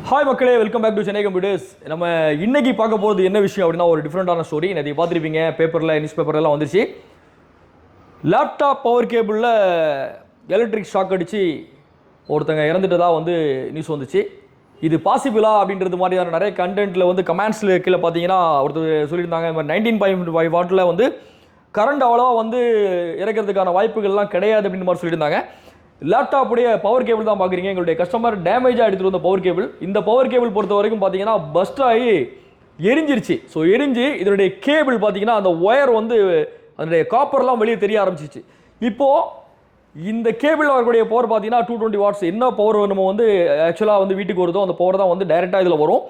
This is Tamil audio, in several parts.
ஹாய் மக்களே, welcome back to Chennai computers. நம்ம இன்னைக்கு பார்க்க போகிறது என்ன விஷயம் அப்படின்னா, ஒரு டிஃப்ரெண்டான ஸ்டோரி. நிறைய பார்த்துருப்பீங்க, பேப்பரில் நியூஸ் பேப்பர்லாம் வந்துச்சு. லேப்டாப் பவர் கேபிளில் எலக்ட்ரிக் ஷாக் அடித்து ஒருத்தங்க இறந்துட்டதாக வந்து நியூஸ் வந்துச்சு. இது பாசிபிளா அப்படின்றது மாதிரியான நிறைய கண்டென்ட்டில் வந்து கமெண்ட்ஸில் கீழே பார்த்தீங்கன்னா ஒருத்தர் சொல்லியிருந்தாங்க, இந்த மாதிரி 19.5 வாட்டில் வந்து கரண்ட் அவ்வளோவா வந்து இறக்கிறதுக்கான வாய்ப்புகள்லாம் கிடையாது அப்படின்ற மாதிரி சொல்லியிருந்தாங்க. லேப்டாப்புடைய பவர் கேபிள் தான் பார்க்குறீங்க. எங்களுடைய கஸ்டமர் டேமேஜாக எடுத்துகிட்டு வந்த பவர் கேபிள். இந்த பவர் கேபிள் பொறுத்த வரைக்கும் பார்த்தீங்கன்னா பஸ்ட் ஆகி எரிஞ்சிருச்சு. ஸோ எரிஞ்சு இதனுடைய கேபிள் பார்த்தீங்கன்னா அந்த ஒயர் வந்து அதனுடைய காப்பர்லாம் வெளியே தெரிய ஆரம்பிச்சிச்சு. இப்போது இந்த கேபிள் வரக்கூடிய பவர் பார்த்தீங்கன்னா 220 வாட்ஸ். என்ன பவர் நம்ம வந்து ஆக்சுவலாக வந்து வீட்டுக்கு வருதோ அந்த பவர் தான் வந்து டைரெக்டாக இதில் வரும்.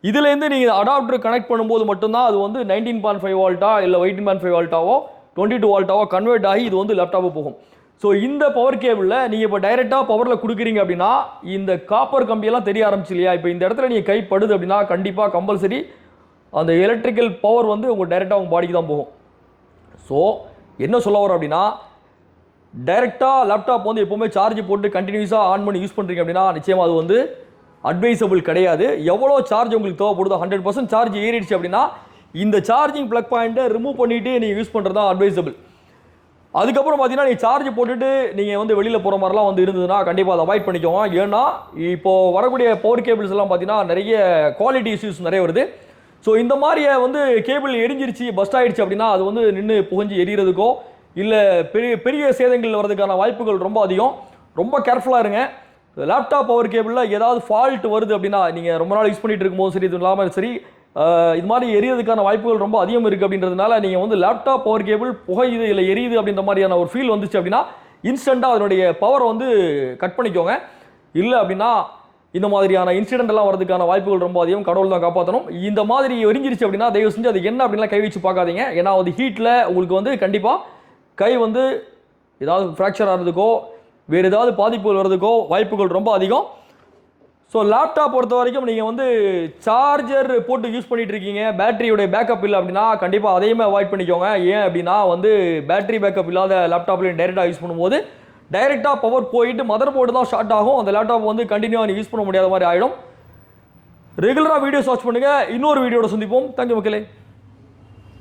இதுலேருந்து நீங்கள் அடாப்டர் கனெக்ட் பண்ணும்போது மட்டும்தான் அது வந்து 19.5 வால்ட்டா இல்லை 18.5 வால்ட்டாவோ 22 வால்ட்டாவோ கன்வெர்ட் ஆகி இது வந்து லேப்டாப்பு போகும். ஸோ இந்த பவர் கேபிளில் நீங்கள் இப்போ டைரெக்டாக பவரில் கொடுக்குறீங்க அப்படின்னா இந்த காப்பர் கம்பியெல்லாம் தெரிய ஆரம்பிச்சு இல்லையா? இப்போ இந்த இடத்துல நீங்கள் கைப்படுது அப்படின்னா கண்டிப்பாக கம்பல்சரி அந்த எலக்ட்ரிக்கல் பவர் வந்து உங்கள் டைரெக்டாக உங்கள் பாடிக்கு தான் போகும். ஸோ என்ன சொல்ல வரோம் அப்படின்னா, டைரெக்டாக லேப்டாப் வந்து எப்போவுமே சார்ஜ் போட்டு கண்டினியூஸாக ஆன் பண்ணி யூஸ் பண்ணுறீங்க அப்படின்னா நிச்சயமாக அது வந்து அட்வைசபிள் கிடையாது. எவ்வளோ சார்ஜ் உங்களுக்கு தேவைப்படுதோ 100% சார்ஜ் ஏறிடுச்சு அப்படின்னா இந்த சார்ஜிங் ப்ளக் பாயிண்ட்டை ரிமூவ் பண்ணிவிட்டு நீங்கள் யூஸ் பண்ணுறது தான் அட்வைசபிள். அதுக்கப்புறம் பார்த்தீங்கன்னா நீங்கள் சார்ஜ் போட்டுட்டு நீங்கள் வந்து வெளியில் போகிற மாதிரிலாம் வந்து இருந்ததுன்னா கண்டிப்பாக அதை அவாய்ட் பண்ணிக்கோங்க. ஏன்னா இப்போது வரக்கூடிய பவர் கேபிள்ஸ் எல்லாம் பார்த்தீங்கன்னா நிறைய குவாலிட்டி இஷ்யூஸ் நிறைய வருது. ஸோ இந்த மாதிரியே வந்து கேபிள் எரிஞ்சிருச்சு, பஸ்ட் ஆகிடுச்சு அப்படின்னா அது வந்து நின்று புகஞ்சு எரியறதுக்கோ இல்லை பெரிய பெரிய சேதங்கள் வர்றதுக்கான வாய்ப்புகள் ரொம்ப அதிகம். ரொம்ப கேர்ஃபுல்லாக இருங்க. லேப்டாப் பவர் கேபிளில் ஏதாவது ஃபால்ட் வருது அப்படின்னா நீங்கள் ரொம்ப நாள் யூஸ் பண்ணிகிட்டு இருக்கும்போது சரி, இது இல்லாமல் சரி, இது மாதிரி எரியறதுக்கான வாய்ப்புகள் ரொம்ப அதிகம் இருக்குது. அப்படின்றதுனால நீங்கள் வந்து லேப்டாப் பவர் கேபிள் புகையுது இல்லை எரியுது அப்படின்ற மாதிரியான ஒரு ஃபீல் வந்துச்சு அப்படின்னா இன்ஸ்டண்ட்டாக அதனுடைய பவரை வந்து கட் பண்ணிக்கோங்க. இல்லை அப்படின்னா இந்த மாதிரியான இன்சிடென்ட் எல்லாம் வரதுக்கான வாய்ப்புகள் ரொம்ப அதிகம். கடவுள் தான் காப்பாற்றணும். இந்த மாதிரி எரிஞ்சிருச்சு அப்படின்னா தயவு செஞ்சு அது என்ன அப்படின்லாம் கை வச்சு பார்க்காதீங்க. ஏன்னா அது ஹீட்டில் உங்களுக்கு வந்து கண்டிப்பாக கை வந்து ஏதாவது ஃப்ராக்சர் ஆகிறதுக்கோ வேறு ஏதாவது பாதிப்புகள் வர்றதுக்கோ வாய்ப்புகள் ரொம்ப அதிகம். ஸோ லேப்டாப் பொறுத்த வரைக்கும் நீங்கள் வந்து சார்ஜர் போட்டு யூஸ் பண்ணிட்டு இருக்கீங்க, பேட்டரியோடைய பேக்கப் இல்லை அப்படின்னா கண்டிப்பாக அதையுமே அவாய்ட் பண்ணிக்கோங்க. ஏன் அப்படின்னா வந்து பேட்டரி பேக்கப் இல்லாத லேப்டாப்லையும் டைரெக்டாக யூஸ் பண்ணும்போது டைரெக்டாக பவர் போயிட்டு மதர் போர்டு தான் ஷார்ட் ஆகும். அந்த லேப்டாப் வந்து கண்டினியூவாக யூஸ் பண்ண முடியாத மாதிரி ஆகிடும். ரெகுலராக வீடியோஸ் வாட்ச் பண்ணுங்கள். இன்னொரு வீடியோட சந்திப்போம். தேங்க்யூ மக்களே.